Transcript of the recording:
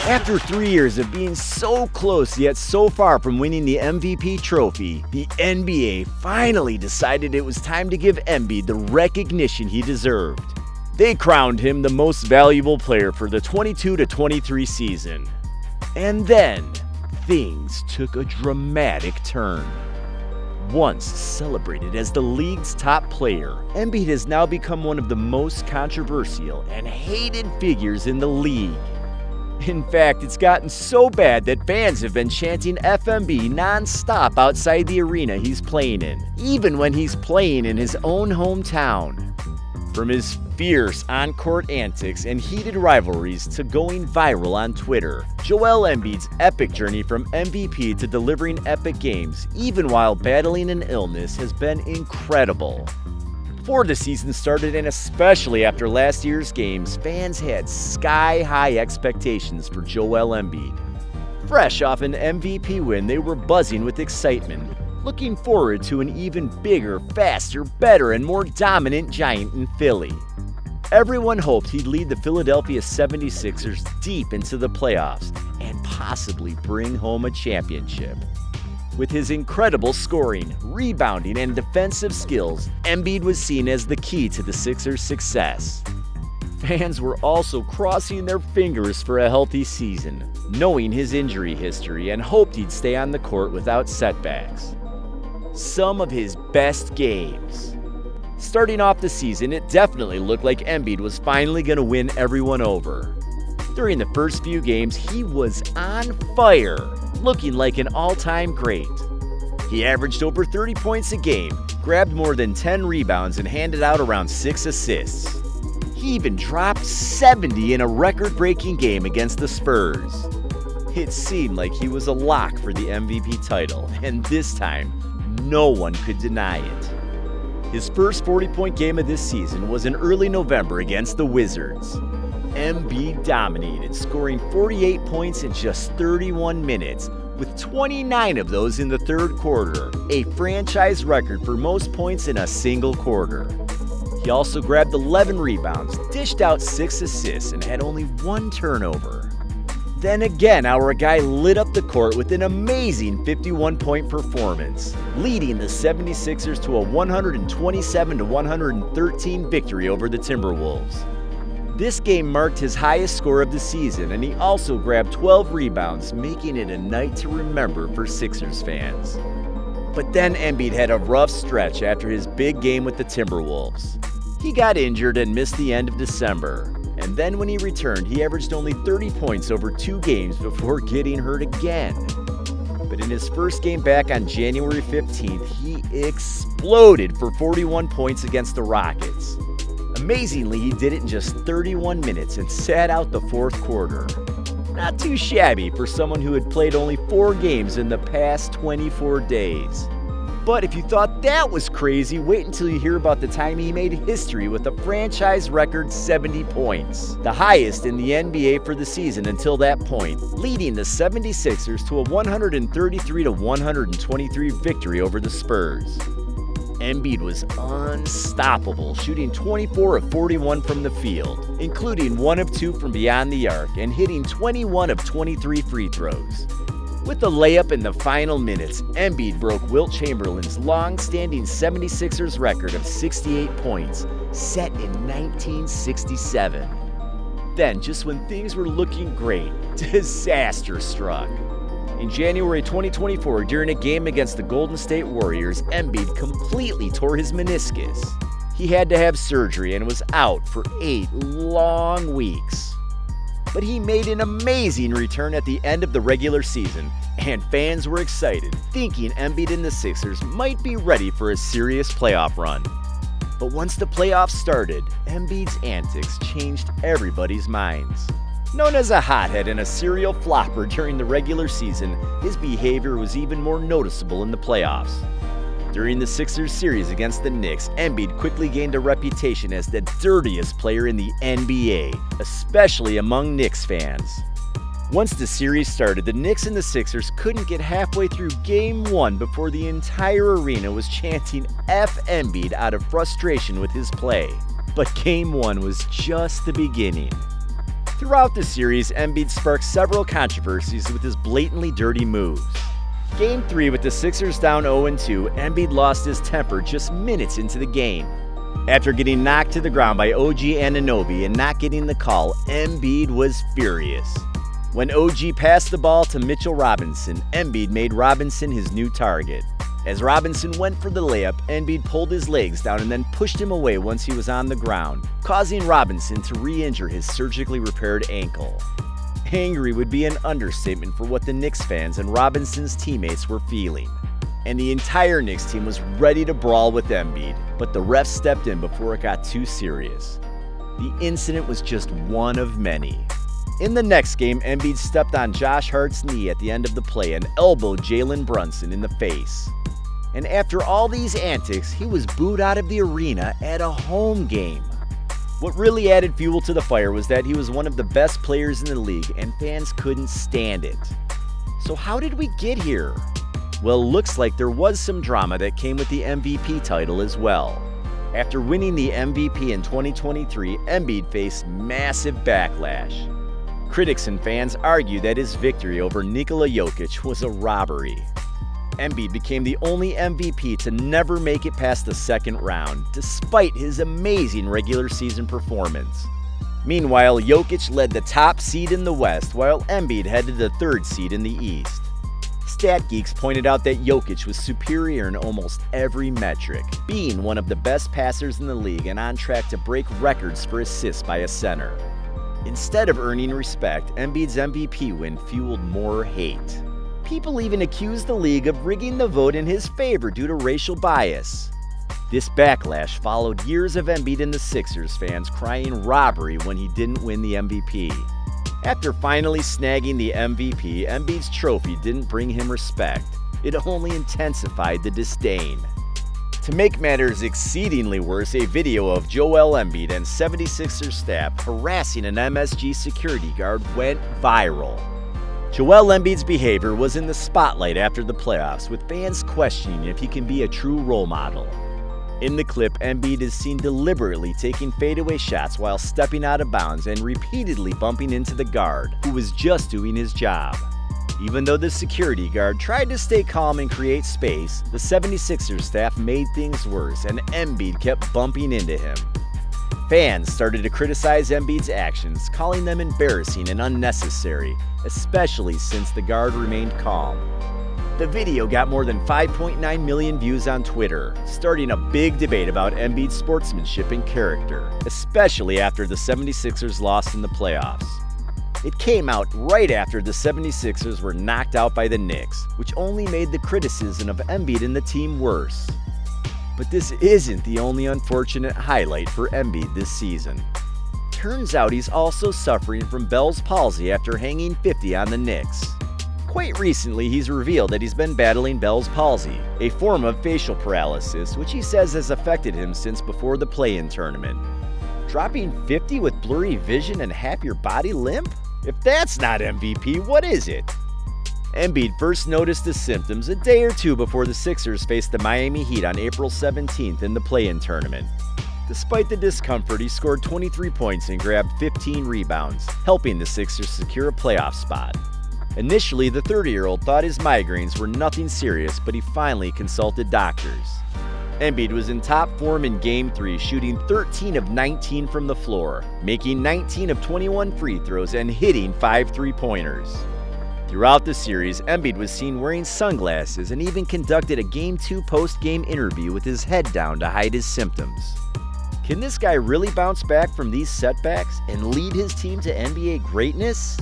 After 3 years of being so close yet so far from winning the MVP trophy, the NBA finally decided it was time to give Embiid the recognition he deserved. They crowned him the most valuable player for the 22-23 season. And then, things took a dramatic turn. Once celebrated as the league's top player, Embiid has now become one of the most controversial and hated figures in the league. In fact, it's gotten so bad that fans have been chanting FMB nonstop outside the arena he's playing in, even when he's playing in his own hometown. From his fierce on-court antics and heated rivalries to going viral on Twitter, Joel Embiid's epic journey from MVP to delivering epic games, even while battling an illness, has been incredible. Before the season started, and especially after last year's games, fans had sky-high expectations for Joel Embiid. Fresh off an MVP win, they were buzzing with excitement, looking forward to an even bigger, faster, better, and more dominant giant in Philly. Everyone hoped he'd lead the Philadelphia 76ers deep into the playoffs and possibly bring home a championship. With his incredible scoring, rebounding, and defensive skills, Embiid was seen as the key to the Sixers' success. Fans were also crossing their fingers for a healthy season, knowing his injury history, and hoped he'd stay on the court without setbacks. Some of his best games. Starting off the season, it definitely looked like Embiid was finally going to win everyone over. During the first few games, he was on fire, looking like an all-time great. He averaged over 30 points a game, grabbed more than 10 rebounds, and handed out around 6 assists. He even dropped 70 in a record-breaking game against the Spurs. It seemed like he was a lock for the MVP title, and this time, no one could deny it. His first 40-point game of this season was in early November against the Wizards. Embiid dominated, scoring 48 points in just 31 minutes, with 29 of those in the third quarter, a franchise record for most points in a single quarter. He also grabbed 11 rebounds, dished out 6 assists, and had only 1 turnover. Then again, our guy lit up the court with an amazing 51-point performance, leading the 76ers to a 127-113 victory over the Timberwolves. This game marked his highest score of the season, and he also grabbed 12 rebounds, making it a night to remember for Sixers fans. But then Embiid had a rough stretch after his big game with the Timberwolves. He got injured and missed the end of December, and then when he returned, he averaged only 30 points over 2 games before getting hurt again. But in his first game back on January 15th, he exploded for 41 points against the Rockets. Amazingly, he did it in just 31 minutes and sat out the fourth quarter. Not too shabby for someone who had played only 4 games in the past 24 days. But if you thought that was crazy, wait until you hear about the time he made history with a franchise record 70 points, the highest in the NBA for the season until that point, leading the 76ers to a 133-123 victory over the Spurs. Embiid was unstoppable, shooting 24 of 41 from the field, including 1 of 2 from beyond the arc, and hitting 21 of 23 free throws. With the layup in the final minutes, Embiid broke Wilt Chamberlain's long-standing 76ers record of 68 points, set in 1967. Then, just when things were looking great, disaster struck. In January 2024, during a game against the Golden State Warriors, Embiid completely tore his meniscus. He had to have surgery and was out for 8 long weeks. But he made an amazing return at the end of the regular season, and fans were excited, thinking Embiid and the Sixers might be ready for a serious playoff run. But once the playoffs started, Embiid's antics changed everybody's minds. Known as a hothead and a serial flopper during the regular season, his behavior was even more noticeable in the playoffs. During the Sixers series against the Knicks, Embiid quickly gained a reputation as the dirtiest player in the NBA, especially among Knicks fans. Once the series started, the Knicks and the Sixers couldn't get halfway through Game 1 before the entire arena was chanting F Embiid out of frustration with his play. But Game 1 was just the beginning. Throughout the series, Embiid sparked several controversies with his blatantly dirty moves. Game 3 with the Sixers down 0-2, Embiid lost his temper just minutes into the game. After getting knocked to the ground by OG Anunoby and not getting the call, Embiid was furious. When OG passed the ball to Mitchell Robinson, Embiid made Robinson his new target. As Robinson went for the layup, Embiid pulled his legs down and then pushed him away once he was on the ground, causing Robinson to re-injure his surgically repaired ankle. Angry would be an understatement for what the Knicks fans and Robinson's teammates were feeling. And the entire Knicks team was ready to brawl with Embiid, but the refs stepped in before it got too serious. The incident was just one of many. In the next game, Embiid stepped on Josh Hart's knee at the end of the play and elbowed Jalen Brunson in the face. And after all these antics, he was booed out of the arena at a home game. What really added fuel to the fire was that he was one of the best players in the league and fans couldn't stand it. So how did we get here? Well, looks like there was some drama that came with the MVP title as well. After winning the MVP in 2023, Embiid faced massive backlash. Critics and fans argue that his victory over Nikola Jokic was a robbery. Embiid became the only MVP to never make it past the second round, despite his amazing regular season performance. Meanwhile, Jokic led the top seed in the West, while Embiid headed the third seed in the East. Stat geeks pointed out that Jokic was superior in almost every metric, being one of the best passers in the league and on track to break records for assists by a center. Instead of earning respect, Embiid's MVP win fueled more hate. People even accused the league of rigging the vote in his favor due to racial bias. This backlash followed years of Embiid and the Sixers fans crying robbery when he didn't win the MVP. After finally snagging the MVP, Embiid's trophy didn't bring him respect. It only intensified the disdain. To make matters exceedingly worse, a video of Joel Embiid and 76ers staff harassing an MSG security guard went viral. Joel Embiid's behavior was in the spotlight after the playoffs, with fans questioning if he can be a true role model. In the clip, Embiid is seen deliberately taking fadeaway shots while stepping out of bounds and repeatedly bumping into the guard, who was just doing his job. Even though the security guard tried to stay calm and create space, the 76ers staff made things worse and Embiid kept bumping into him. Fans started to criticize Embiid's actions, calling them embarrassing and unnecessary, especially since the guard remained calm. The video got more than 5.9 million views on Twitter, starting a big debate about Embiid's sportsmanship and character, especially after the 76ers lost in the playoffs. It came out right after the 76ers were knocked out by the Knicks, which only made the criticism of Embiid and the team worse. But this isn't the only unfortunate highlight for Embiid this season. Turns out he's also suffering from Bell's palsy after hanging 50 on the Knicks. Quite recently, he's revealed that he's been battling Bell's palsy, a form of facial paralysis, which he says has affected him since before the play-in tournament. Dropping 50 with blurry vision and half your body limp? If that's not MVP, what is it? Embiid first noticed the symptoms a day or two before the Sixers faced the Miami Heat on April 17th in the play-in tournament. Despite the discomfort, he scored 23 points and grabbed 15 rebounds, helping the Sixers secure a playoff spot. Initially, the 30-year-old thought his migraines were nothing serious, but he finally consulted doctors. Embiid was in top form in Game 3, shooting 13 of 19 from the floor, making 19 of 21 free throws and hitting 5 three-pointers. Throughout the series, Embiid was seen wearing sunglasses and even conducted a Game 2 post-game interview with his head down to hide his symptoms. Can this guy really bounce back from these setbacks and lead his team to NBA greatness?